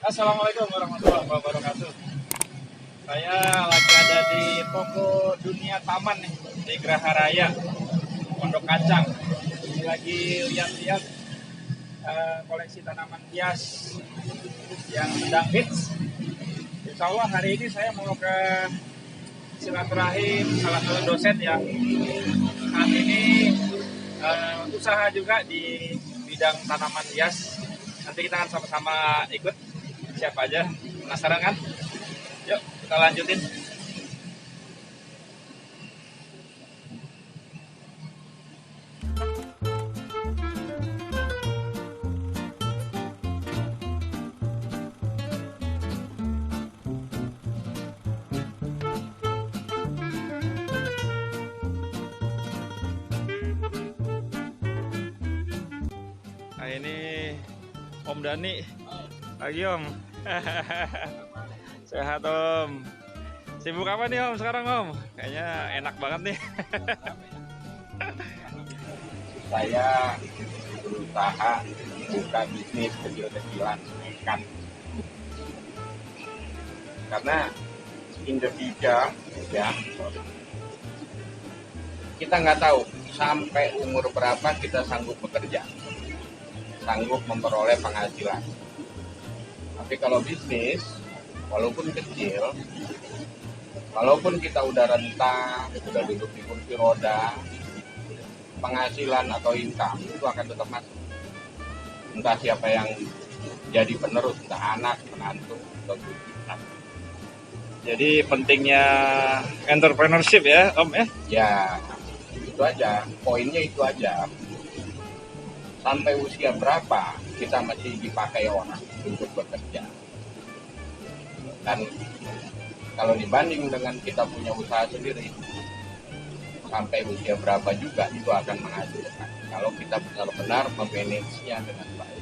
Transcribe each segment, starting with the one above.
Assalamualaikum warahmatullahi wabarakatuh. Saya lagi ada di toko Dunia Taman nih, di Geraha Raya, Pondok Kacang. Ini lagi lihat-lihat koleksi tanaman hias yang sedang hits. Insya Allah hari ini saya mau ke silaturahim salah satu dosen yang saat ini usaha juga di bidang tanaman hias. Nanti kita akan sama-sama ikut. Siapa aja? Penasaran kan? Yuk, kita lanjutin. Nah, ini Om Dani. Pagi Om. Sehat Om. Sibuk apa nih Om sekarang Om? Kayaknya enak banget nih. Saya berusaha buka bisnis kecil-kecilan ikan karena in the future ya kita nggak tahu sampai umur berapa kita sanggup bekerja, sanggup memperoleh penghasilan. Tapi kalau bisnis walaupun kecil, walaupun kita udah rentang, udah duduk di kursi roda, penghasilan atau income itu akan tetap masuk. Entah siapa yang jadi penerus, entah anak, menantu, atau kita. Jadi pentingnya entrepreneurship ya Om ya? Ya, itu aja. Poinnya itu aja. Sampai usia berapa kita masih dipakai orang untuk bekerja. Dan kalau dibanding dengan kita punya usaha sendiri, sampai usia berapa juga itu akan menghasilkan kalau kita benar-benar memanagenya dengan baik.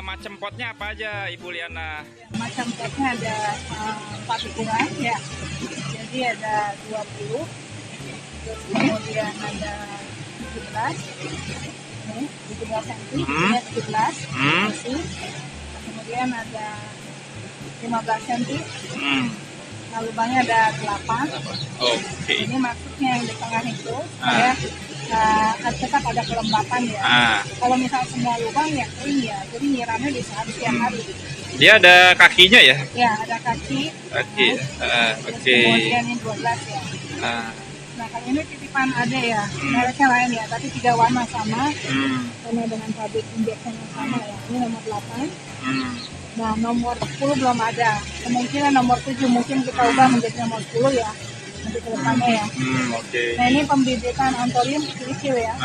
Macam potnya apa aja Ibu Liana? Macam potnya ada 4 ukuran ya. Jadi ada 20, terus kemudian ada 17, nih 17 cm, 17, masih. Kemudian ada 15 cm, nah lubangnya ada 8. Oke. Ini maksudnya yang di tengah itu supaya tetap ada kelembapan ya. Kalau misalnya semua lubang ya kering ya, jadi nyiramnya bisa harus tiap hari. Dia ada kakinya ya? Ya, ada kaki. Kaki. Oke. Kemudian ini 12 ya. Nah, kalau ini titipan ada ya, mereknya lain ya, tapi 3 warna sama, sama dengan pabrik injection yang sama ya. Ini nomor 8. Nah, nomor 10 belum ada. Kemungkinan nomor 7 mungkin kita ubah menjadi nomor 10 ya. Nanti ke depannya ya. Oke. Nah, ini pembibitan anthurium kecil-kecil ya.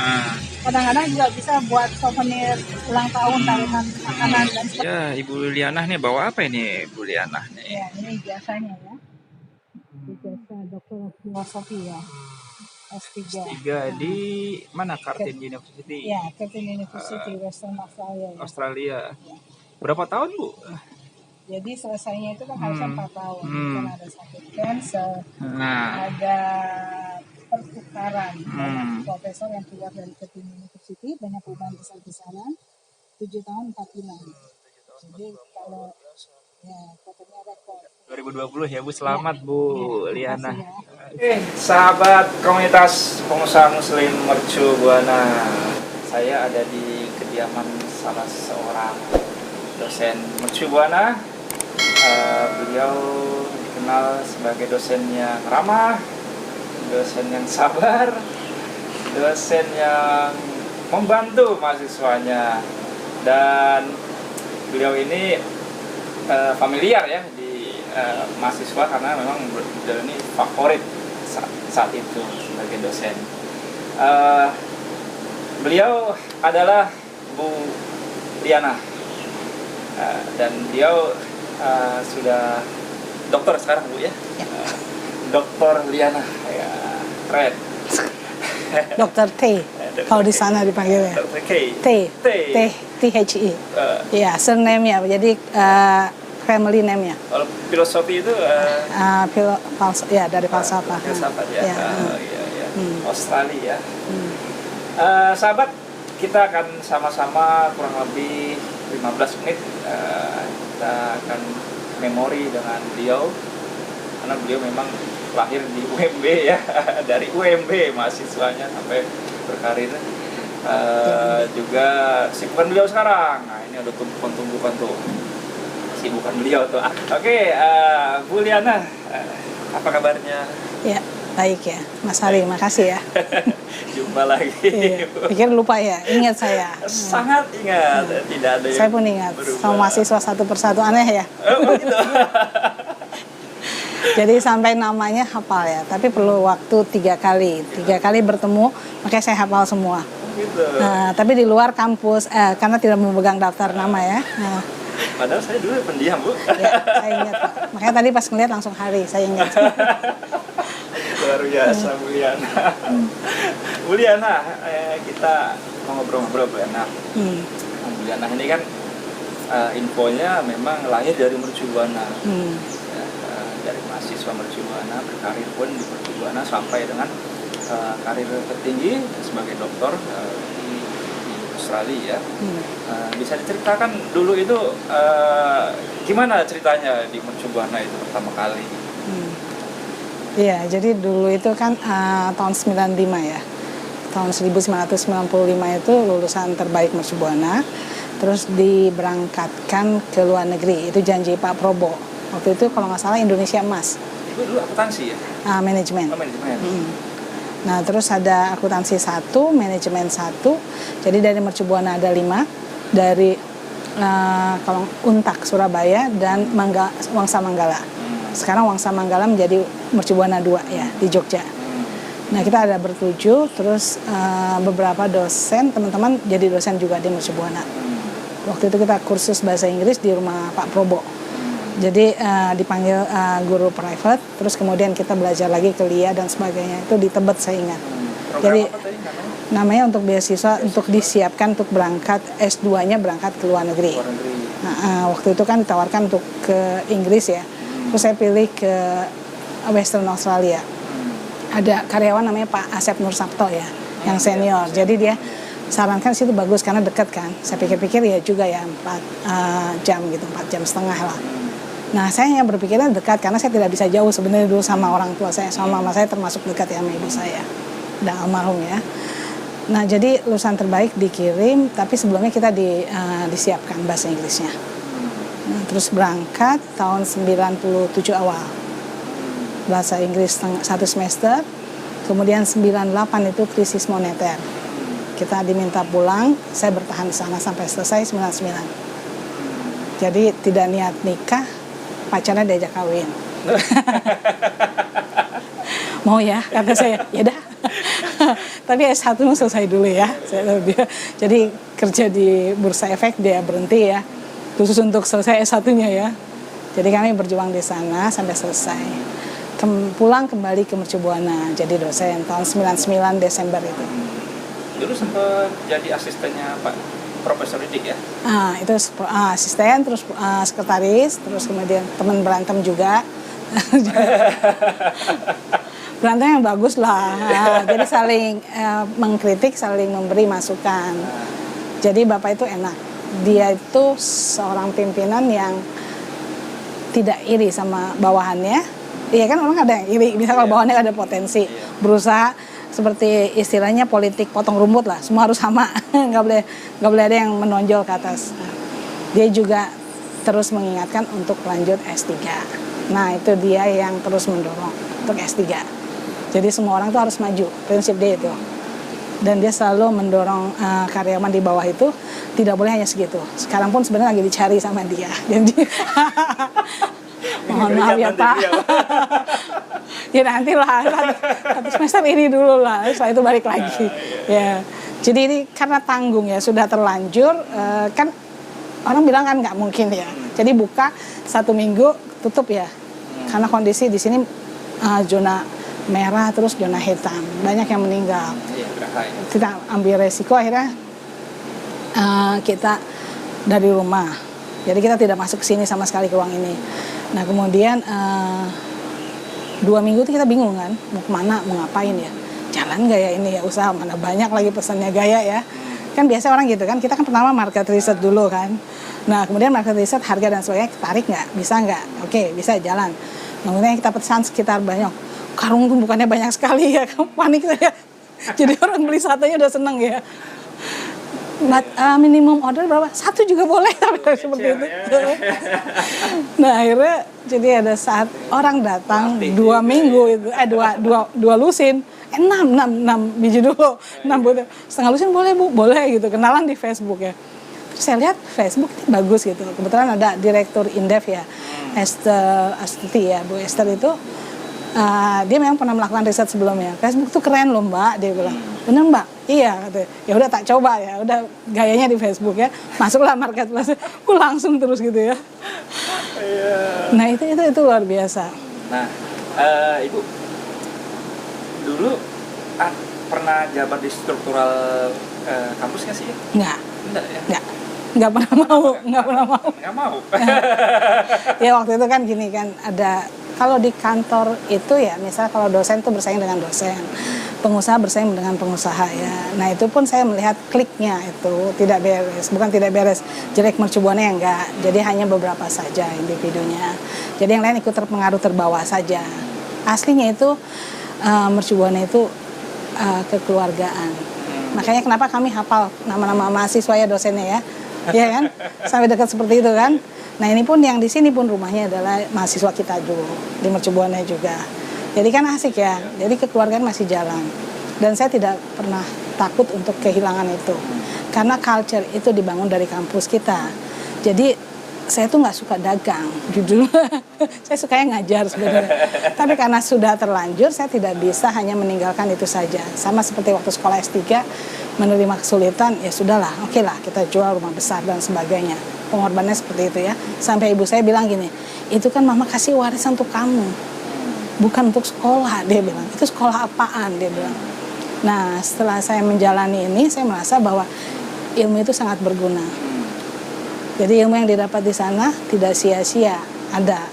Kadang-kadang juga bisa buat souvenir ulang tahun, tarikan makanan dan sebagainya. Ya, Ibu Liana nih bawa apa ini Ibu Liana nih? Ya, ini ijazahnya ya. Ijazah dokter filosofi ya. S3. Di mana? Curtin University? Ya, Curtin University, Western Australia. Ya. Australia. Berapa tahun Bu? Jadi selesainya itu kan harusnya 4 tahun. Kan ada satu cancer, Nah, ada pertukaran. Banyak profesor yang keluar dari Curtin University, banyak perubahan besar-besaran. 7 tahun 4 bulan. Jadi kalau ya katanya rekor. 2020 ya Bu, selamat Bu Liana. Ya. Sahabat komunitas pengusaha muslim Mercu Buana, saya ada di kediaman salah seorang dosen Mercu Buana. Beliau dikenal dikenal sebagai dosen yang ramah, dosen yang sabar, dosen yang membantu mahasiswanya. Dan beliau ini familiar ya di mahasiswa karena memang beliau ini favorit saat itu sebagai dosen. Beliau adalah Bu Liana, dan beliau sudah dokter sekarang Bu ya, Dokter Liana ya, keren. Dokter T, kalau di sana dipanggilnya. Dokter K. THI. Ya, surname ya. Jadi family name-nya. Kalau filosofi itu Ya, dari falsafah. filsafat ya. Ya. Iya. Australia. Sahabat, kita akan sama-sama kurang lebih 15 menit kita akan memori dengan beliau, karena beliau memang lahir di UMB ya, dari UMB mahasiswanya sampai berkarir. Juga sibukan beliau sekarang. Nah, ini ada tumpukan tuh sibukan beliau tuh. Oke, Bu Liana, apa kabarnya? Ya, baik ya, Mas Hari, makasih ya. Jumpa lagi. Iya, pikir lupa ya, ingat saya. Sangat ingat, tidak ada yang Saya pun ingat, berubah. sama mahasiswa satu persatu, aneh ya. Oh, gitu. Jadi sampai namanya hafal ya, tapi perlu waktu 3 kali. 3 kali bertemu, makanya saya hafal semua. Gitu. Nah, tapi di luar kampus, karena tidak memegang daftar nama ya. Nah, Padahal saya dulu pendiam, Bu. ya, saya ingat Pak. Makanya tadi pas ngeliat langsung Hari, saya ingat. Luar biasa, Bu Liana. Bu Liana, kita mau ngobrol-ngobrol, Bu Liana. Bu Liana ini kan infonya memang lahir dari Mercubuana. Ya, dari mahasiswa Mercubuana, berkarir pun di Mercubuana sampai dengan karir tertinggi sebagai dokter di Australia ya. Bisa diceritakan dulu itu gimana ceritanya di Mercubuana itu pertama kali? Iya, jadi dulu itu kan tahun 95 ya. Tahun 1995 itu lulusan terbaik Mercubuana, terus diberangkatkan ke luar negeri. Itu janji Pak Probo. Waktu itu kalau nggak salah Indonesia Emas. Itu dulu akuntansi ya? Manajemen. Oh, manajemen. Nah, terus ada akuntansi 1, manajemen 1. Jadi dari Mercubuana ada 5, dari kalau Untak Surabaya dan Wangsa Manggala. Sekarang Wangsa Manggala menjadi Mercubuana 2 ya di Jogja. Nah, kita ada bertujuh, terus beberapa dosen, teman-teman jadi dosen juga di Mercubuana. Waktu itu kita kursus bahasa Inggris di rumah Pak Probo. Jadi dipanggil guru private, terus kemudian kita belajar lagi ke LIA dan sebagainya. Itu di Tebet saya ingat. Program Jadi apa tadi namanya untuk beasiswa untuk disiapkan untuk berangkat S2-nya berangkat ke luar negeri. Luar negeri. Nah, waktu itu kan ditawarkan untuk ke Inggris ya. Terus saya pilih ke Western Australia. Ada karyawan namanya Pak Asep Nur Sabto ya, yang senior. Jadi dia sarankan situ bagus karena dekat kan. Saya pikir-pikir ya juga ya 4 jam gitu, 4 jam setengah lah. Nah, saya yang berpikirnya dekat karena saya tidak bisa jauh sebenarnya dulu sama orang tua saya, sama mama saya termasuk dekat ya sama ibu saya. Udah almarhum ya. Nah, jadi lulusan terbaik dikirim, tapi sebelumnya kita disiapkan bahasa Inggrisnya. Nah, terus berangkat tahun 97 awal. Bahasa Inggris 1 semester. Kemudian 98 itu krisis moneter. Kita diminta pulang, saya bertahan di sana sampai selesai 99. Jadi tidak niat nikah, pacarnya diajak kawin. Mau ya, kata saya, ya dah. Tapi S1 mau selesai dulu ya. Jadi kerja di Bursa Efek dia berhenti ya, khusus untuk selesai S1-nya ya. Jadi kami berjuang di sana sampai selesai. Pulang kembali ke Mercubuana jadi dosen tahun 99 Desember itu. Dulu sempat jadi asistennya Pak Profesor Didik ya? Itu asisten, terus sekretaris, terus kemudian teman berantem juga. Berantem yang bagus lah. Jadi saling mengkritik, saling memberi masukan. Jadi Bapak itu enak. Dia itu seorang pimpinan yang tidak iri sama bawahannya. Iya kan orang ada yang iri, bisa kalau bawahannya ada potensi. Berusaha seperti istilahnya politik potong rumput lah, semua harus sama, nggak boleh ada yang menonjol ke atas. Dia juga terus mengingatkan untuk lanjut S3. Nah itu dia yang terus mendorong untuk S3. Jadi semua orang tuh harus maju, prinsip dia itu. Dan dia selalu mendorong karyawan di bawah itu tidak boleh hanya segitu. Sekarang pun sebenarnya lagi dicari sama dia. Jadi mohon maaf ya Pak. Ya nanti lah, satu semester ini dulu lah, setelah itu balik lagi. Ya, jadi ini karena tanggung ya, sudah terlanjur, kan orang bilang kan nggak mungkin ya. Jadi buka 1 minggu tutup ya, karena kondisi di sini zona merah terus zona hitam, banyak yang meninggal. Kita ambil resiko akhirnya kita dari rumah, jadi kita tidak masuk ke sini sama sekali ke ruang ini. Nah kemudian 2 minggu itu kita bingung kan, mau kemana, mau ngapain ya, jalan gak ya ini ya, usaha mana banyak lagi pesannya gaya ya. Kan biasa orang gitu kan, kita kan pertama market research dulu kan. Nah kemudian market research harga dan sebagainya, tarik nggak, bisa nggak, oke bisa jalan. Kemudian kita pesan sekitar banyak, karung tuh bukannya banyak sekali ya, panik saya. Jadi orang beli satunya udah seneng ya. Minimum order berapa? 1 juga boleh seperti itu. Nah akhirnya jadi ada saat orang datang 2 minggu itu, dua lusin, 6 biji dulu, 6 butir, setengah lusin boleh Bu, boleh gitu, kenalan di Facebook ya. Terus saya lihat Facebook ini bagus gitu, kebetulan ada direktur Indef ya, Esther Astuti ya, Bu Esther itu. Dia memang pernah melakukan riset sebelumnya. Facebook tuh keren loh Mbak, dia bilang. Bener Mbak? Iya, katanya. Ya udah tak coba ya, udah gayanya di Facebook ya. Masuklah marketplace, aku langsung terus gitu ya. Nah itu luar biasa. Nah, Ibu dulu pernah jabat di struktural kampus nggak sih? Enggak ya? Nggak pernah mau. Ya waktu itu kan gini kan, ada kalau di kantor itu ya, misalnya kalau dosen tuh bersaing dengan dosen, pengusaha bersaing dengan pengusaha ya. Nah itu pun saya melihat kliknya itu tidak beres, bukan tidak beres, jelek mercubuannya enggak. Jadi hanya beberapa saja individunya. Jadi yang lain ikut terpengaruh terbawa saja. Aslinya itu mercubuannya itu kekeluargaan. Makanya kenapa kami hafal nama-nama mahasiswa ya dosennya ya. Iya kan? Sampai dekat seperti itu kan. Nah ini pun yang di sini pun rumahnya adalah mahasiswa kita dulu, di Mercubuana juga. Jadi kan asik ya, jadi kekeluargaan masih jalan. Dan saya tidak pernah takut untuk kehilangan itu. Karena culture itu dibangun dari kampus kita. Jadi saya tuh nggak suka dagang, jujur. Saya sukanya ngajar sebenarnya. Tapi karena sudah terlanjur, saya tidak bisa hanya meninggalkan itu saja. Sama seperti waktu sekolah S3, menerima kesulitan, ya sudahlah, oke lah kita jual rumah besar dan sebagainya. Pengorbanannya seperti itu ya. Sampai ibu saya bilang gini, itu kan mama kasih warisan untuk kamu, bukan untuk sekolah, dia bilang. Itu sekolah apaan, dia bilang. Nah setelah saya menjalani ini, saya merasa bahwa ilmu itu sangat berguna. Jadi ilmu yang didapat di sana tidak sia-sia, ada.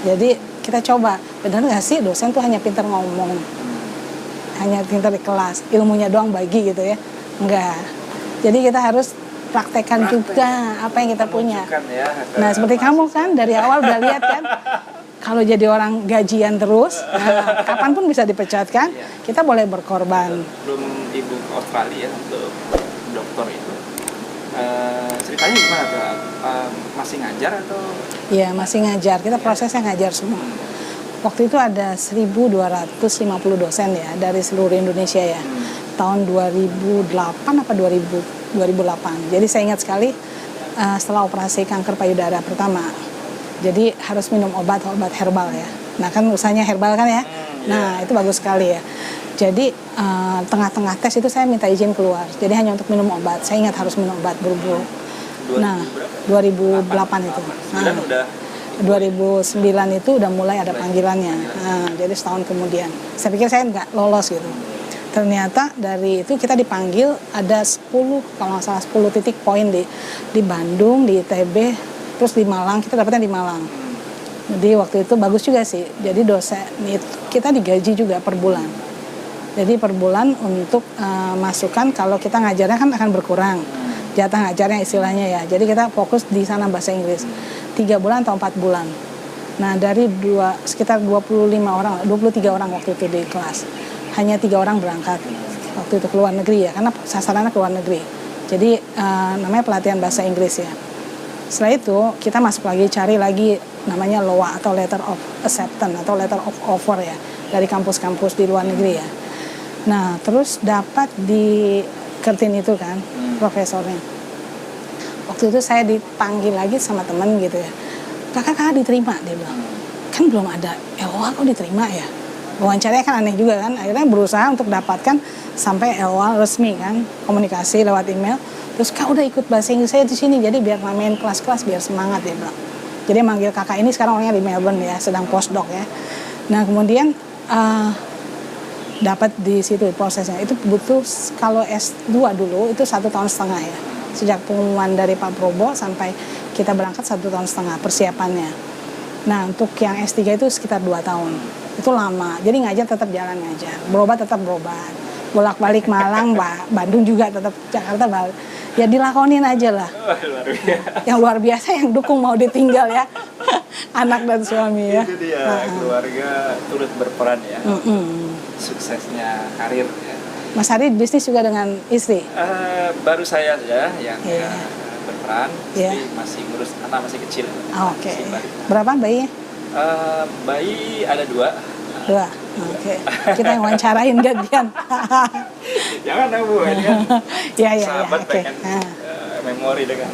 Jadi kita coba, benar nggak sih dosen tuh hanya pintar ngomong, hanya pintar di kelas, ilmunya doang bagi gitu ya? Enggak. Jadi kita harus praktekkan juga apa yang kita punya. Ya, nah seperti kamu kan dari awal udah lihat kan, kalau jadi orang gajian terus, nah, kapanpun bisa dipecat kan, kita boleh berkorban. Belum Ibu ke Australia untuk dokter itu, ceritanya gimana tuh? Masih ngajar atau? Iya masih ngajar, kita prosesnya ngajar semua. Waktu itu ada 1.250 dosen ya dari seluruh Indonesia ya. Tahun 2008 apa 2008. Jadi saya ingat sekali setelah operasi kanker payudara pertama. Jadi harus minum obat herbal ya. Nah kan usahanya herbal kan ya. Nah itu bagus sekali ya. Jadi tengah-tengah tes itu saya minta izin keluar. Jadi hanya untuk minum obat. Saya ingat harus minum obat buru-buru. Nah 2008 itu. Nah, 2009 itu udah mulai ada panggilannya. Nah, jadi setahun kemudian. Saya pikir saya nggak lolos gitu. Ternyata dari itu kita dipanggil ada 10 kalau nggak salah 10 titik poin di Bandung, di ITB, terus di Malang, kita dapatnya di Malang. Jadi waktu itu bagus juga sih. Jadi dosen itu kita digaji juga per bulan. Jadi per bulan untuk masukan kalau kita ngajarnya kan akan berkurang. Jatah ngajarnya istilahnya ya. Jadi kita fokus di sana bahasa Inggris. 3 bulan atau 4 bulan. Nah dari sekitar 23 orang waktu itu di kelas. Hanya 3 orang berangkat waktu itu ke luar negeri ya, karena sasarannya ke luar negeri. Jadi namanya pelatihan bahasa Inggris ya. Setelah itu kita masuk lagi cari lagi namanya LOA atau Letter of Acceptance atau Letter of Offer ya dari kampus-kampus di luar negeri ya. Nah terus dapat di Curtin itu kan profesornya. Waktu itu saya dipanggil lagi sama temen gitu ya. Kakak diterima, dia bilang. Kan belum ada LOA kok diterima ya. Wawancaranya kan aneh juga kan. Akhirnya berusaha untuk dapatkan sampai LOA resmi kan, komunikasi lewat email. Terus kak udah ikut bahasa Inggris saya di sini, jadi biar main kelas-kelas biar semangat dia bilang. Jadi manggil kakak ini sekarang orangnya di Melbourne ya, sedang postdoc ya. Nah kemudian dapat di situ prosesnya. Itu butuh kalau S2 dulu itu 1,5 tahun ya. Sejak pengumuman dari Pak Probo sampai kita berangkat 1,5 tahun persiapannya. Nah untuk yang S3 itu sekitar 2 tahun. Itu lama, jadi ngajar tetap jalan ngajar, berobat tetap berobat, bolak-balik Malang, Bandung juga tetap Jakarta balik. Ya dilakonin aja lah. Yang luar biasa yang dukung mau ditinggal ya, anak dan suami ya. Itu dia, keluarga turut berperan ya, suksesnya karir ya. Mas Hari bisnis juga dengan istri? Baru saya saja yang berperan, Yeah. istri masih ngurus anak masih kecil. Oke. Berapa bayinya? Bayi ada 2. 2. Oke. Kita yang wawancarain gantian. Jangan Bu, ini kan Ya. sahabat Oke. pengen memori dengan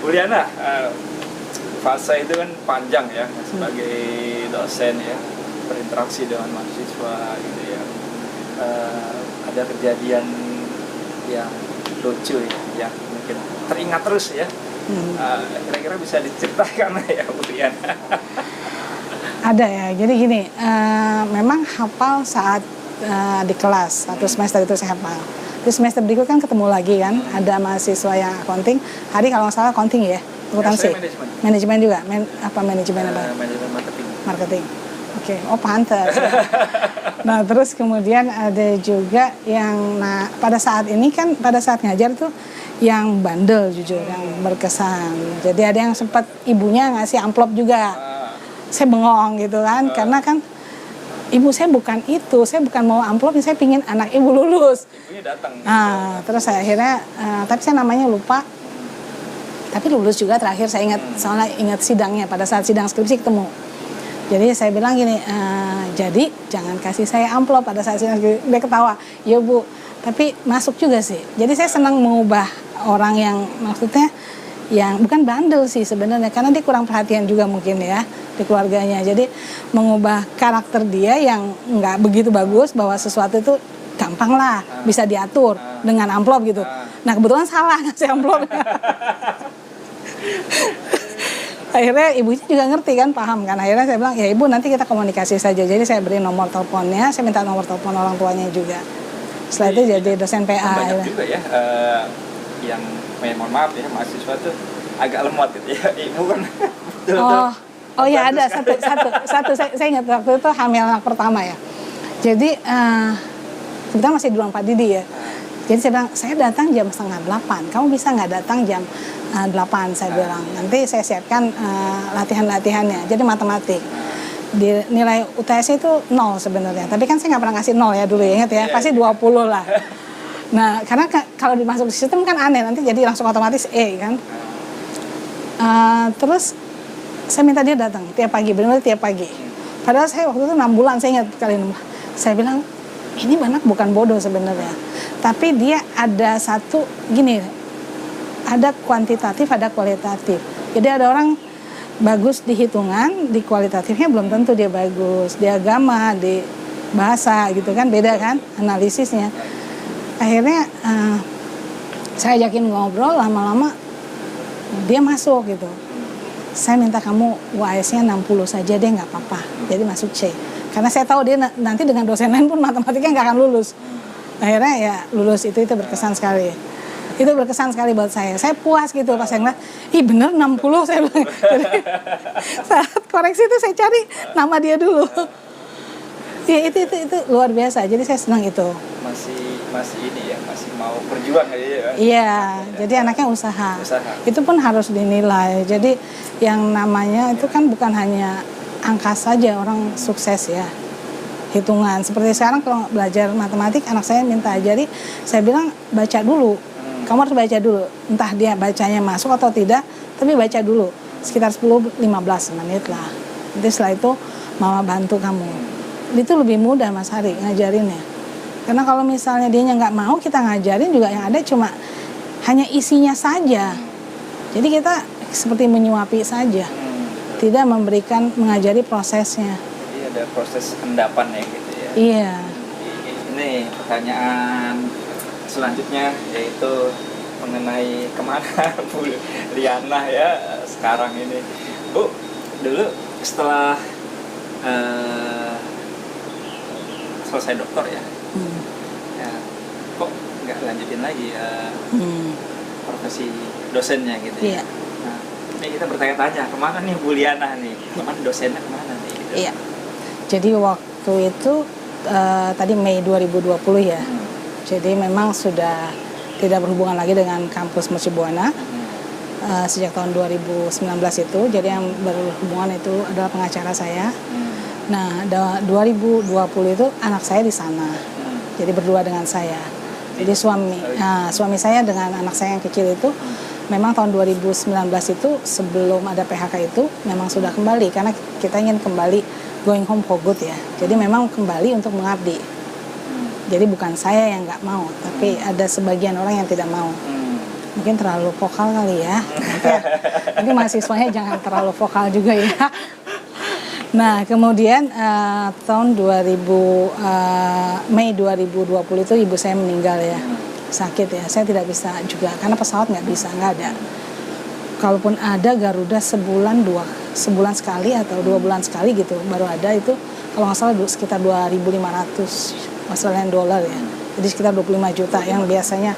Buliana. Fase itu kan panjang ya sebagai dosen ya, berinteraksi dengan mahasiswa gitu ya. Ada kejadian yang lucu ya, yang mungkin teringat terus ya. Kira-kira bisa diceritakan ya Buliana? Ada ya, jadi gini, memang hafal saat di kelas, 1 semester itu saya hafal. Terus semester berikut kan ketemu lagi kan, ada mahasiswa yang accounting, Hari kalau nggak salah accounting ya, akuntansi. Manajemen juga, manajemen apa? Manajemen marketing. Marketing. Oke, oh pantas. Nah terus kemudian ada juga yang, pada saat ini kan, pada saat ngajar tuh, yang bandel jujur, yang berkesan. Jadi ada yang sempat ibunya ngasih amplop juga. Saya bengong gitu kan, karena kan ibu saya bukan itu, saya bukan mau amplop, saya pingin anak ibu lulus. Ibunya datang. Terus saya akhirnya, tapi saya namanya lupa. Tapi lulus juga terakhir saya ingat, soalnya ingat sidangnya, pada saat sidang skripsi ketemu. Jadi saya bilang gini, jadi jangan kasih saya amplop pada saat sidang skripsi. Dia ketawa, ya Bu, tapi masuk juga sih. Jadi saya senang mengubah orang yang maksudnya yang bukan bandel sih sebenarnya, karena dia kurang perhatian juga mungkin ya di keluarganya. Jadi mengubah karakter dia yang nggak begitu bagus, bahwa sesuatu itu gampang lah bisa diatur dengan amplop gitu. Nah kebetulan salah ngasih amplop. Akhirnya ibunya juga ngerti kan, paham kan. Akhirnya saya bilang, ya ibu nanti kita komunikasi saja. Jadi saya beri nomor teleponnya, saya minta nomor telepon orang tuanya juga. Setelah itu jadi dosen PA. Banyak juga ya yang mohon maaf ya, mahasiswa tuh agak lemot gitu ya. Ibu kan Oh ya ada satu saya ingat waktu itu hamil anak pertama ya. Jadi kita masih di ruang Pak Didi ya. Jadi saya bilang, saya datang jam 7:30, kamu bisa nggak datang jam 8, saya bilang. Nanti saya siapkan latihan-latihannya, jadi matematik. Di nilai UTS itu 0 sebenarnya, tapi kan saya nggak pernah ngasih 0 ya dulu ya, ingat ya, pasti 20 lah. Nah, karena kalau dimasuk di sistem kan aneh, nanti jadi langsung otomatis E kan. Terus saya minta dia datang tiap pagi, benar-benar tiap pagi. Padahal saya waktu itu 6 bulan, saya ingat kali 6. Saya bilang, ini anak bukan bodoh sebenarnya. Tapi dia ada satu, gini, ada kuantitatif, ada kualitatif. Jadi ada orang bagus di hitungan, di kualitatifnya belum tentu dia bagus. Di agama, di bahasa gitu kan, beda kan analisisnya. Akhirnya saya ajakin ngobrol, lama-lama dia masuk gitu. Saya minta kamu UAS-nya 60 saja deh, nggak apa-apa. Jadi masuk C. Karena saya tahu dia nanti dengan dosen lain pun matematikanya nggak akan lulus. Akhirnya ya lulus, itu berkesan sekali. Itu berkesan sekali buat saya. Saya puas gitu pas saya ngeliat, ih bener 60 saya bilang. Jadi saat koreksi itu saya cari nama dia dulu. Ya itu luar biasa. Jadi saya senang itu. Masih ini ya, masih mau berjuang aja ya. Iya, jadi anaknya usaha. Itu pun harus dinilai. Jadi yang namanya itu kan bukan hanya angka saja orang sukses ya. Hitungan. Seperti sekarang kalau belajar matematik, anak saya minta ajari, saya bilang baca dulu. kamu harus baca dulu, entah dia bacanya masuk atau tidak, tapi baca dulu sekitar 10-15 menit lah. Nanti setelah itu mama bantu kamu. Itu lebih mudah Mas Hari ngajarinnya. Karena kalau misalnya dia nggak mau, kita ngajarin juga yang ada cuma hanya isinya saja. Jadi kita seperti menyuapi saja, tidak mengajari prosesnya. Jadi ada proses endapan ya gitu ya. Iya. Ini pertanyaan selanjutnya yaitu mengenai kemana Bu Liana ya sekarang ini. Bu, dulu setelah selesai dokter ya, ya kok nggak lanjutin lagi profesi dosennya gitu ya. Iya. Nah, ini kita bertanya-tanya kemana nih Bu Liana nih, kemana dosennya kemana nih gitu. Iya. Jadi waktu itu tadi Mei 2020 ya. Jadi memang sudah tidak berhubungan lagi dengan kampus Mercu Buana sejak tahun 2019 itu. Jadi yang berhubungan itu adalah pengacara saya. Nah, 2020 itu anak saya di sana. Jadi berdua dengan saya. Jadi suami saya dengan anak saya yang kecil itu memang tahun 2019 itu sebelum ada PHK itu memang sudah kembali karena kita ingin kembali going home for good ya. Jadi memang kembali untuk mengabdi. Jadi bukan saya yang nggak mau, tapi ada sebagian orang yang tidak mau. Mungkin terlalu vokal kali ya. Nanti mahasiswanya jangan terlalu vokal juga ya. Nah kemudian tahun Mei 2020 itu ibu saya meninggal ya, sakit ya. Saya tidak bisa juga karena pesawat nggak ada. Kalaupun ada Garuda sebulan sekali atau 2 bulan sekali gitu baru ada itu, kalau nggak salah sekitar 2.500 Australian dollar ya, jadi sekitar 25 juta yang biasanya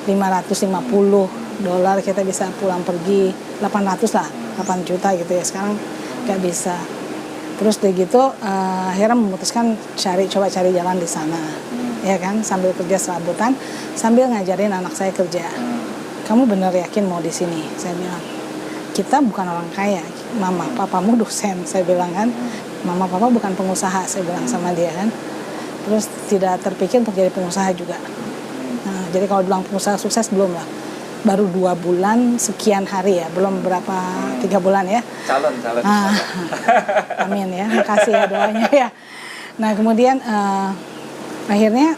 550 dolar kita bisa pulang pergi 800 lah, 8 juta gitu ya, sekarang nggak bisa. Terus dari gitu akhirnya memutuskan coba cari jalan di sana, ya kan, sambil kerja serabutan, sambil ngajarin anak saya kerja. Kamu benar yakin mau di sini? Saya bilang, kita bukan orang kaya, mama papamu dosen, saya bilang kan, mama papa bukan pengusaha, saya bilang sama dia kan. Terus tidak terpikir untuk jadi pengusaha juga. Nah, jadi kalau bilang pengusaha sukses belum lah, baru 2 bulan sekian hari ya, belum berapa 3 bulan ya. Calon. Amin ya, makasih ya doanya ya. Nah kemudian akhirnya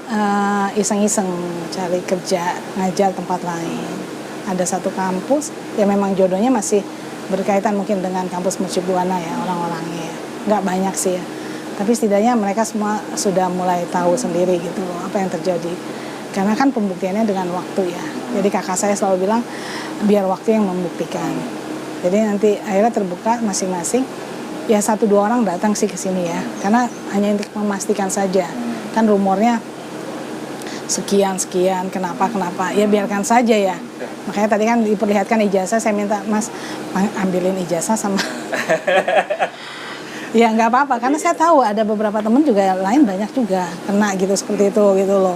iseng-iseng cari kerja, ngajar tempat lain. Ada satu kampus yang memang jodohnya masih berkaitan mungkin dengan kampus Mercu Buana ya orang-orangnya. Nggak banyak sih ya. Tapi setidaknya mereka semua sudah mulai tahu sendiri gitu loh apa yang terjadi. Karena kan pembuktiannya dengan waktu ya. Jadi kakak saya selalu bilang biar waktu yang membuktikan. Jadi nanti akhirnya terbuka masing-masing. Ya 1-2 orang datang sih ke sini ya. Karena hanya untuk memastikan saja. Kan rumornya sekian kenapa. Ya biarkan saja ya. Makanya tadi kan diperlihatkan ijazah, saya minta Mas ambilin ijazah sama. Ya nggak apa-apa, karena saya tahu ada beberapa teman juga lain banyak juga kena gitu seperti itu gitu loh.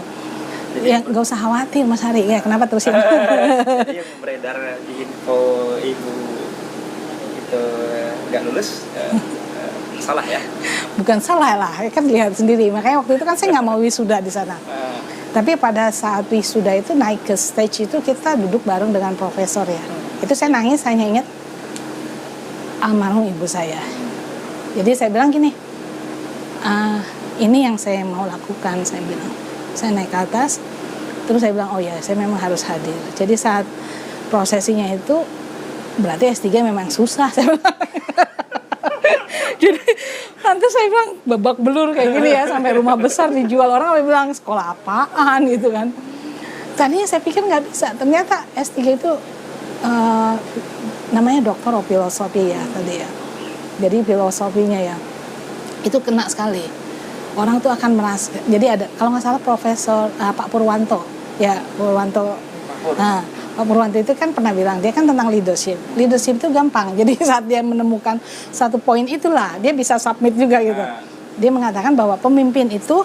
Ya nggak usah khawatir Mas Hari ya, kenapa terusin? Jadi yang beredar di info ibu itu nggak lulus salah ya? Bukan salah lah, kan lihat sendiri. Makanya waktu itu kan saya nggak mau wisuda di sana. Tapi pada saat wisuda itu naik ke stage itu kita duduk bareng dengan profesor ya. Itu saya nangis hanya ingat almarhum ibu saya. Jadi saya bilang gini, ini yang saya mau lakukan, saya bilang. Saya naik ke atas, terus saya bilang, oh ya saya memang harus hadir. Jadi saat prosesinya itu, berarti S3 memang susah, saya bilang. Jadi nanti saya bilang, babak belur kayak gini ya, sampai rumah besar dijual. Orang bilang, sekolah apaan gitu kan. Tadinya saya pikir nggak bisa, ternyata S3 itu namanya Doctor of Philosophy ya tadi ya. Jadi filosofinya ya itu kena sekali. Orang tuh akan merasa. Jadi ada kalau nggak salah Profesor Pak Purwanto ya, Purwanto. Nah Pak Purwanto itu kan pernah bilang dia kan tentang leadership. Leadership itu gampang. Jadi saat dia menemukan satu poin itulah dia bisa submit juga gitu. Dia mengatakan bahwa pemimpin itu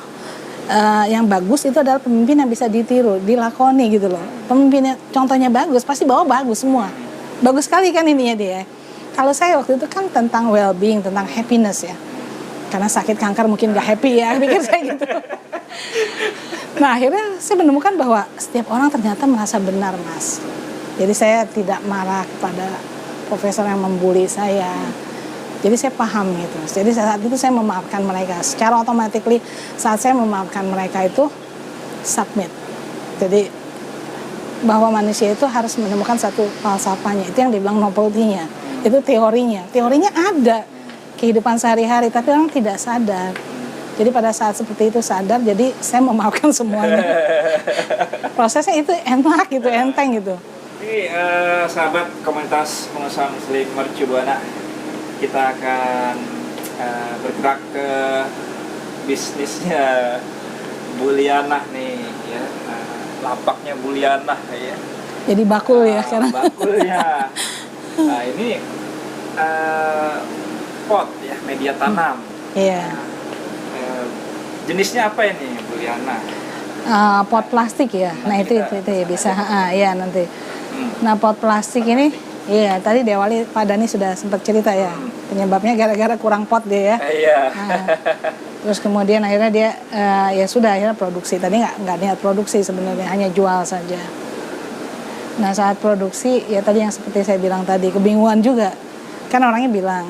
yang bagus itu adalah pemimpin yang bisa ditiru, dilakoni gitu loh. Pemimpinnya contohnya bagus pasti bawa bagus semua. Bagus sekali kan ininya dia. Kalau saya waktu itu kan tentang well-being, tentang happiness ya. Karena sakit kanker mungkin gak happy ya, pikir saya gitu. Nah akhirnya saya menemukan bahwa setiap orang ternyata merasa benar, Mas. Jadi saya tidak marah kepada profesor yang membuli saya. Jadi saya paham gitu. Jadi saat itu saya memaafkan mereka. Secara otomatis saat saya memaafkan mereka itu submit. Jadi bahwa manusia itu harus menemukan satu falsafahnya. Itu yang dibilang novelty-nya. Itu teorinya. Teorinya ada kehidupan sehari-hari, tapi orang tidak sadar. Jadi pada saat seperti itu sadar, jadi saya memaafkan semuanya. Prosesnya itu enak gitu, enteng gitu. Ini sahabat komunitas pengusaha muslim Mercu Buana, kita akan bergerak ke bisnisnya Bulianah nih ya. Lapaknya Bulianah ya. Jadi bakul ya sekarang. Bakulnya. Nah, ini pot ya, media tanam. Iya. Jenisnya apa ini Bulianah? Pot plastik ya. Nah itu ya bisa. Iya nanti. Nah pot plastik ini, iya tadi di awal Pak Dani sudah sempat cerita ya. Penyebabnya gara-gara kurang pot dia ya. Iya. Terus kemudian akhirnya dia ya sudah akhirnya produksi. Tadi nggak niat produksi sebenarnya, hanya jual saja. Nah saat produksi ya tadi yang seperti saya bilang tadi, kebingungan juga. Kan orangnya bilang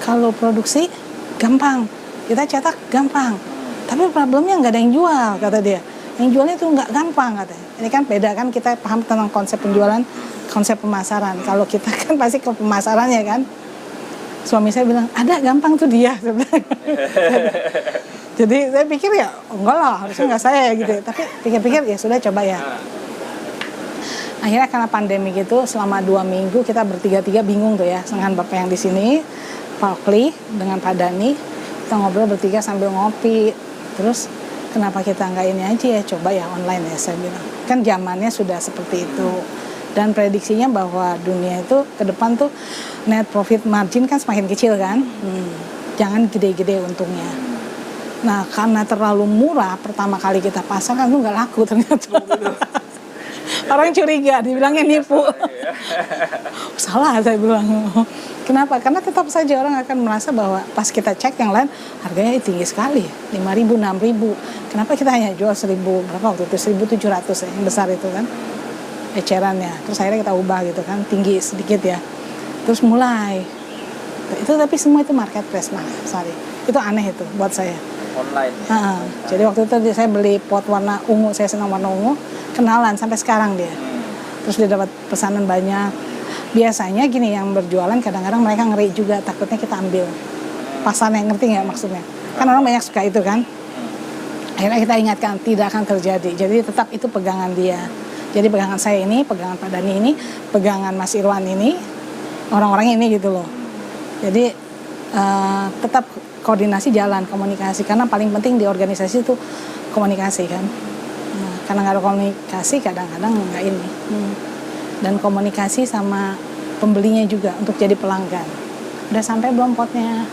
kalau produksi gampang, kita cetak gampang. Tapi problemnya nggak ada yang jual, kata dia. Yang jualnya itu nggak gampang, katanya. Ini kan beda kan, kita paham tentang konsep penjualan, konsep pemasaran. Kalau kita kan pasti ke pemasarannya kan. Suami saya bilang, ada gampang tuh dia. Jadi saya pikir ya, enggak lah, harusnya nggak saya gitu. Tapi pikir-pikir ya sudah coba ya. Akhirnya karena pandemi gitu, selama 2 minggu kita bertiga-tiga bingung tuh ya. Dengan Bapak yang di sini, Pak Okli, dengan Pak Dani, kita ngobrol bertiga sambil ngopi. Terus kenapa kita nggak ini aja ya, coba ya online ya, saya bilang. Kan zamannya sudah seperti itu. Dan prediksinya bahwa dunia itu ke depan tuh net profit margin kan semakin kecil kan. Jangan gede-gede untungnya. Nah karena terlalu murah, pertama kali kita pasang kan tuh nggak laku ternyata. Orang curiga, dibilangnya nipu. Salah saya bilang. Kenapa? Karena tetap saja orang akan merasa bahwa pas kita cek yang lain harganya tinggi sekali, 5.000, 6.000. Kenapa kita hanya jual 1.000 berapa waktu itu, 1.700 ya, yang besar itu kan ecerannya. Terus akhirnya kita ubah gitu kan, tinggi sedikit ya. Terus mulai itu, tapi semua itu marketplace Mas Sari. Itu aneh itu buat saya. Online. Jadi waktu itu saya beli pot warna ungu, saya senang warna ungu, kenalan sampai sekarang dia. Terus dia dapat pesanan banyak. Biasanya gini, yang berjualan kadang-kadang mereka ngeri juga, takutnya kita ambil pasarnya, ngerti nggak maksudnya? Kan orang banyak suka itu kan. Akhirnya kita ingatkan tidak akan terjadi. Jadi tetap itu pegangan dia. Jadi pegangan saya ini, pegangan Pak Dani ini, pegangan Mas Irwan ini, orang-orang ini gitu loh. Jadi tetap koordinasi jalan, komunikasi. Karena paling penting di organisasi itu komunikasi kan. Nah, karena nggak ada komunikasi kadang-kadang nggak ini. Dan komunikasi sama pembelinya juga untuk jadi pelanggan. Udah sampai belum potnya?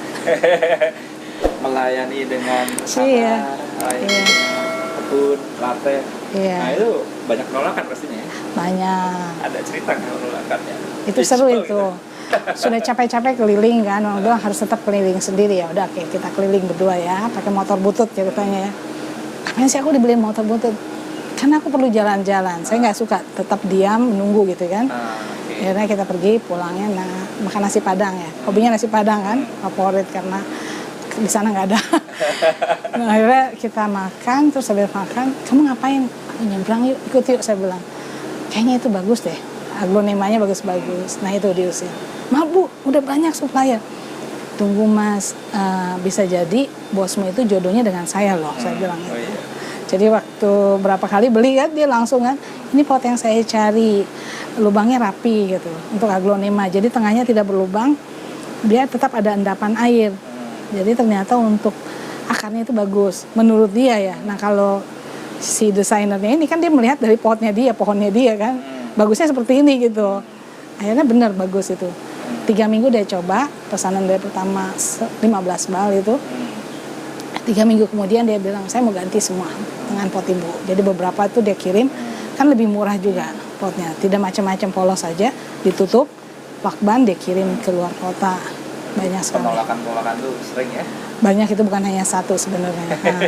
Melayani dengan sabar, Iya. melayani dengan tekun, latte. Iya. Nah itu banyak penolakan pastinya ya. Banyak. Ada cerita nggak penolakannya? Itu seru itu. Sudah capek-capek keliling kan, orang bilang harus tetap keliling sendiri ya. Udah oke, kita keliling berdua ya, pakai motor butut ceritanya ya. Kapan sih aku dibeliin motor butut? Karena aku perlu jalan-jalan, saya nggak suka tetap diam menunggu gitu kan. Akhirnya kita pergi, pulangnya makan nasi padang ya. Hobinya nasi padang kan, favorit karena di sana nggak ada. Nah, akhirnya kita makan, terus sambil makan, kamu ngapain? Nyebrang yuk, ikut yuk, saya bilang. Kayaknya itu bagus deh, aglonemanya bagus-bagus. Nah itu diusir. Maaf Bu, udah banyak supplier. Tunggu Mas, bisa jadi bosmu itu jodohnya dengan saya loh, saya bilang gitu. Iya. Jadi waktu berapa kali beli kan dia langsung kan, ini pot yang saya cari, lubangnya rapi gitu untuk aglonema. Jadi tengahnya tidak berlubang, dia tetap ada endapan air. Jadi ternyata untuk akarnya itu bagus menurut dia ya. Nah kalau si desainernya ini kan dia melihat dari potnya dia, pohonnya dia kan, bagusnya seperti ini gitu. Akhirnya benar bagus itu. 3 minggu dia coba, pesanan dari pertama 15 bal itu. 3 minggu kemudian dia bilang, saya mau ganti semua dengan pot ibu. Jadi beberapa itu dia kirim, kan lebih murah juga potnya. Tidak macam-macam, polos saja, ditutup, lakban dia kirim ke luar kota. banyak sekali. Penolakan tuh sering ya. Banyak, itu bukan hanya satu sebenarnya. Nah.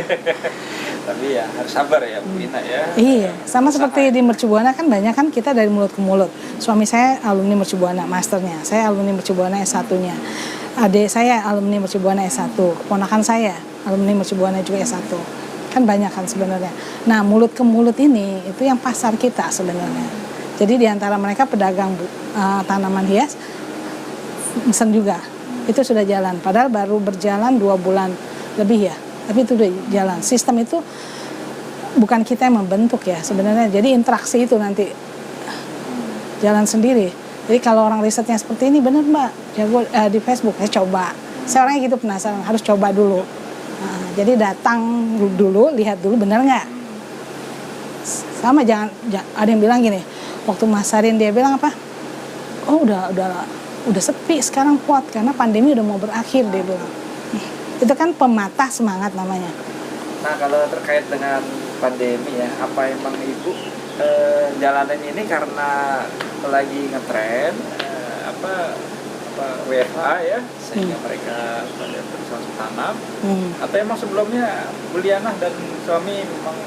Tapi ya harus sabar ya Bu Ina ya. Iya, sama Usaha seperti di Mercu Buana kan banyak kan kita dari mulut ke mulut. Suami saya alumni Mercu Buana masternya, saya alumni Mercu Buana S1-nya. Adik saya alumni Mercu Buana S1, keponakan saya alumni Mercu Buana juga S1. Kan banyak kan sebenarnya. Nah, mulut ke mulut ini itu yang pasar kita sebenarnya. Jadi di antara mereka pedagang tanaman hias mesen juga. Itu sudah jalan, padahal baru berjalan 2 bulan lebih ya. Tapi itu udah jalan. Sistem itu bukan kita yang membentuk ya sebenarnya. Jadi interaksi itu nanti jalan sendiri. Jadi kalau orang risetnya seperti ini, bener Mbak, jago di Facebook, saya coba. Saya orangnya gitu penasaran, harus coba dulu. Nah, jadi datang dulu, lihat dulu bener nggak. Sama jangan ada yang bilang gini, waktu Mas Sarin dia bilang apa? Oh udah sepi sekarang kuat karena pandemi udah mau berakhir dia bilang. Itu kan pematah semangat namanya. Nah kalau terkait dengan pandemi ya, apa emang Ibu jalanin ini karena lagi ngetren WFH ya, sehingga mereka pada bercocok tanam, atau emang sebelumnya Bu Liana dan suami memang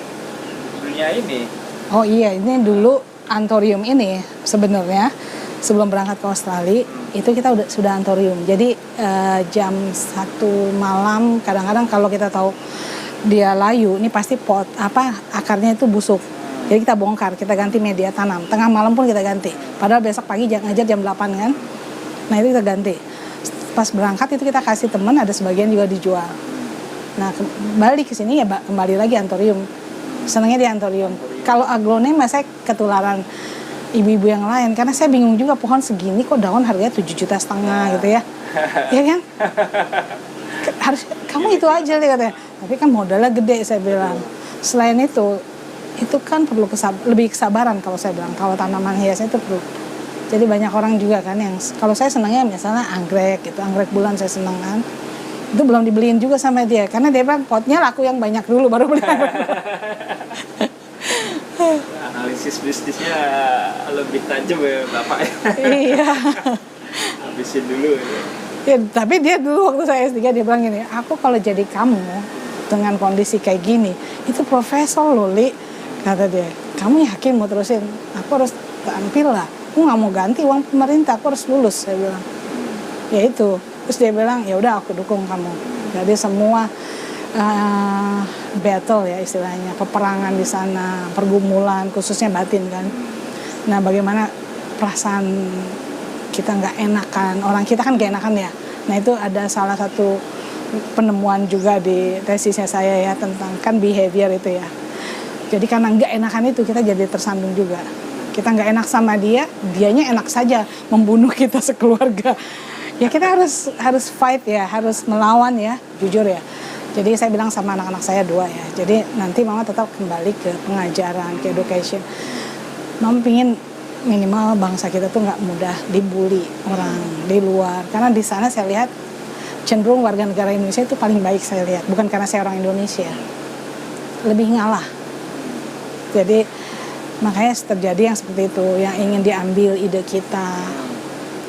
dunia ini? Oh iya, ini dulu antorium ini sebenarnya sebelum berangkat ke Australia itu kita sudah antorium. Jadi jam 1 malam kadang-kadang kalau kita tahu dia layu, ini pasti akarnya itu busuk. Jadi kita bongkar, kita ganti media tanam. Tengah malam pun kita ganti. Padahal besok pagi ngajar jam 8 kan. Nah itu kita ganti. Pas berangkat itu kita kasih teman, ada sebagian juga dijual. Nah kembali ke sini ya kembali lagi antorium. Senangnya di antorium. Kalau aglonema saya ketularan ibu-ibu yang lain karena saya bingung juga pohon segini kok daun harganya 7,5 juta gitu ya. Iya kan? Harus kamu itu aja deh katanya. Tapi kan modalnya gede saya bilang. Selain itu kan perlu lebih kesabaran kalau saya bilang. Kalau tanaman hiasnya itu perlu. Jadi banyak orang juga kan yang kalau saya senangnya misalnya anggrek gitu, anggrek bulan saya senang kan. Itu belum dibeliin juga sama dia karena dia bilang potnya laku yang banyak dulu baru beli. Analisis bisnisnya lebih tajam ya Bapak. Iya. Habisin dulu ya. Ya, tapi dia dulu waktu saya S3 dia bilang gini, aku kalau jadi kamu dengan kondisi kayak gini, itu profesor loh Li, kata dia. Kamu yakin mau terusin? Aku harus tampil lah. Aku nggak mau ganti uang pemerintah, aku harus lulus. Saya bilang. Ya itu. Terus dia bilang, ya udah aku dukung kamu. Jadi semua battle ya istilahnya, peperangan di sana, pergumulan, khususnya batin kan. Nah bagaimana perasaan kita nggak enakan, orang kita kan nggak enakan ya. Nah itu ada salah satu penemuan juga di tesisnya saya ya tentang kan behavior itu ya. Jadi karena nggak enakan itu kita jadi tersandung juga. Kita nggak enak sama dia, dianya enak saja membunuh kita sekeluarga. Ya kita harus fight ya, harus melawan ya, jujur ya. Jadi saya bilang sama anak-anak saya 2 ya. Jadi nanti mama tetap kembali ke pengajaran, ke education. Mama pingin minimal bangsa kita tuh nggak mudah dibully orang di luar. Karena di sana saya lihat cenderung warga negara Indonesia itu paling baik saya lihat. Bukan karena saya orang Indonesia. Lebih ngalah. Jadi makanya terjadi yang seperti itu. Yang ingin diambil ide kita.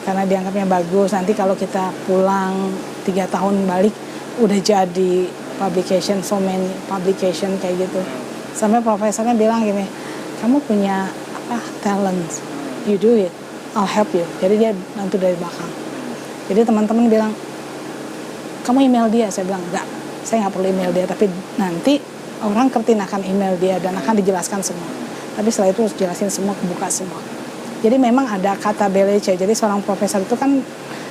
Karena dianggapnya bagus. Nanti kalau kita pulang 3 tahun balik udah jadi publication, so many publication kayak gitu. Sampai profesornya bilang gini, kamu punya talent, you do it, I'll help you. Jadi dia bantu dari belakang. Jadi teman-teman bilang, kamu email dia. Saya bilang enggak, saya nggak perlu email dia. Tapi nanti orang kertiin akan email dia dan akan dijelaskan semua. Tapi setelah itu harus jelasin semua, kebuka semua. Jadi memang ada kata BLC. Jadi seorang profesor itu kan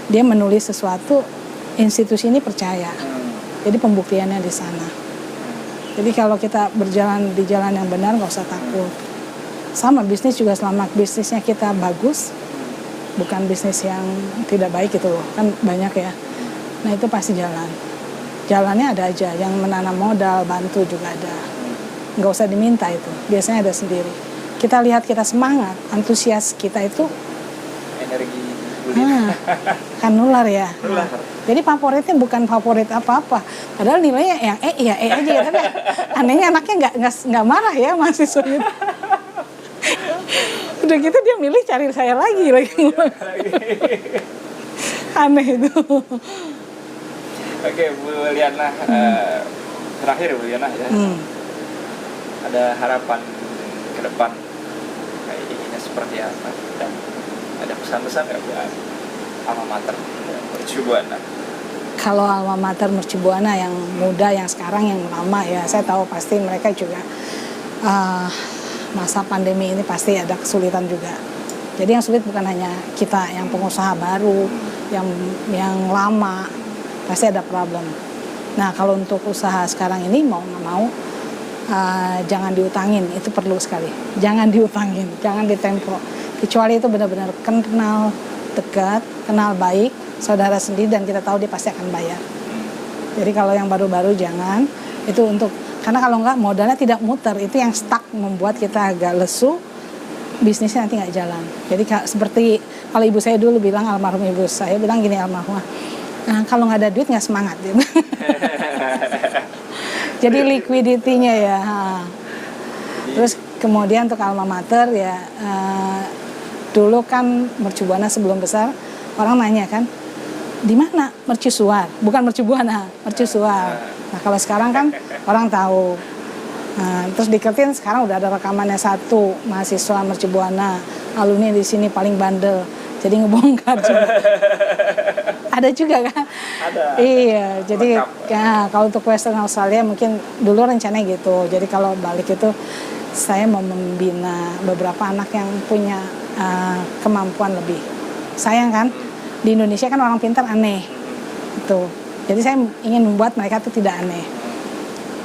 dia menulis sesuatu, institusi ini percaya. Jadi pembuktiannya di sana. Jadi kalau kita berjalan di jalan yang benar nggak usah takut. Sama bisnis juga selama bisnisnya kita bagus, bukan bisnis yang tidak baik gitu loh. Kan banyak ya. Nah itu pasti jalan. Jalannya ada aja. Yang menanam modal, bantu juga ada. Nggak usah diminta itu. Biasanya ada sendiri. Kita lihat kita semangat, antusias kita itu. Energi. Kan nular ya. Nular. Jadi favoritnya bukan favorit apa-apa. Padahal nilainya yang ya aja. Tapi anehnya anaknya nggak marah ya mahasiswanya. Udah gitu dia milih cari saya lagi. Aneh itu. Oke, Bu Liana, terakhir Bu Liana ya. Ada harapan ke depan kayak ininya seperti apa, dan ada pesan-pesan nggak buat alma mater Mercu Buana? Kalau alma mater Mercu Buana yang muda, yang sekarang, yang lama ya, saya tahu pasti mereka juga masa pandemi ini pasti ada kesulitan juga. Jadi yang sulit bukan hanya kita yang pengusaha baru, yang lama, pasti ada problem. Nah kalau untuk usaha sekarang ini mau nggak mau jangan diutangin, itu perlu sekali. Jangan diutangin, jangan ditempo. Kecuali itu benar-benar kenal dekat, kenal baik, saudara sendiri dan kita tahu dia pasti akan bayar. Jadi kalau yang baru-baru jangan, itu untuk, karena kalau enggak modalnya tidak muter, itu yang stuck membuat kita agak lesu, bisnisnya nanti nggak jalan. Jadi seperti kalau ibu saya dulu bilang, almarhum ibu saya bilang gini, almarhumah, kalau nggak ada duit nggak semangat gitu. Jadi liquidity-nya ya. Terus kemudian untuk alma mater ya, dulu kan Mercu Buana sebelum besar orang nanya kan, di mana mercusuar? Bukan Mercu Buana, mercusuar. Nah kalau sekarang kan orang tahu. Terus di Kertin sekarang udah ada rekamannya 1 mahasiswa Mercu Buana, alumni di sini paling bandel, jadi ngebongkar juga. Ada juga kan? Ada. Iya, jadi ya, kalau untuk Western Australia mungkin dulu rencananya gitu. Jadi kalau balik itu saya mau membina beberapa anak yang punya kemampuan lebih. Sayang kan, di Indonesia kan orang pintar aneh. Itu. Jadi saya ingin membuat mereka itu tidak aneh.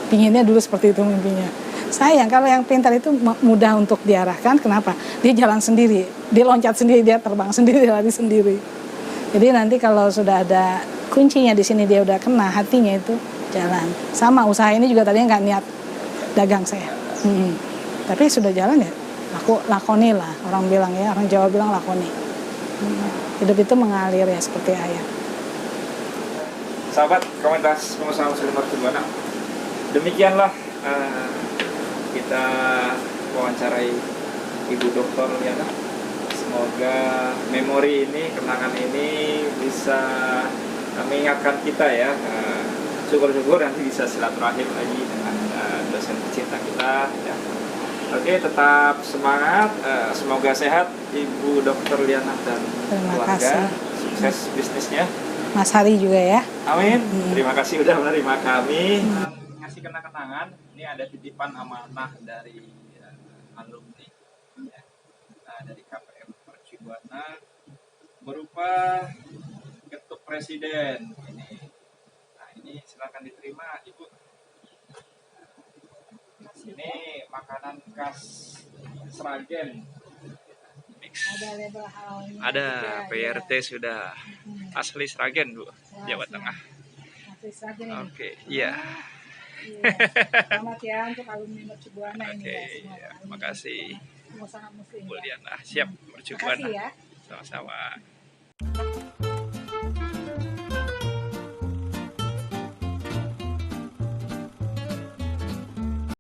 Pinginnya dulu seperti itu mimpinya. Sayang kalau yang pintar itu mudah untuk diarahkan. Kenapa? Dia jalan sendiri, dia loncat sendiri, dia terbang sendiri, dia lari sendiri. Jadi nanti kalau sudah ada kuncinya di sini, dia udah kena hatinya, itu jalan. Sama usaha ini juga tadinya nggak niat dagang saya. Tapi sudah jalan ya, lakoni lah. Orang bilang ya, orang Jawa bilang lakoni. Hidup itu mengalir ya seperti air. Sahabat komunitas pengusaha muslim Mercu Buana, demikianlah kita wawancarai Ibu Dr. Liana. Semoga memori ini, kenangan ini bisa mengingatkan kita ya. Syukur-syukur nanti bisa silaturahim lagi dengan dosen tercinta kita ya. Oke, tetap semangat, semoga sehat Ibu Dr. Liana dan keluarga. Sukses bisnisnya. Mas Hari juga ya. Amin. Terima kasih udah menerima kami. Ngasih kenang-kenangan. Ini ada titipan amanah dari alumni ya, dari KPM Mercu Buana berupa ketuk presiden ini. Nah ini silakan diterima Ibu. Ini makanan khas Sragen. Ada label halalnya. Ada juga, PRT ya. sudah asli Sragen Bu, Jawa Tengah. Asli Sragen ini. Oke, iya. Iya. Selamat ya untuk alumni Mercu Buana ini ya. Semua Oke, alumni terima kasih pengusaha muslim. Bu Liana. Siap Mercu Terima kasih Buana. ya. Sama-sama.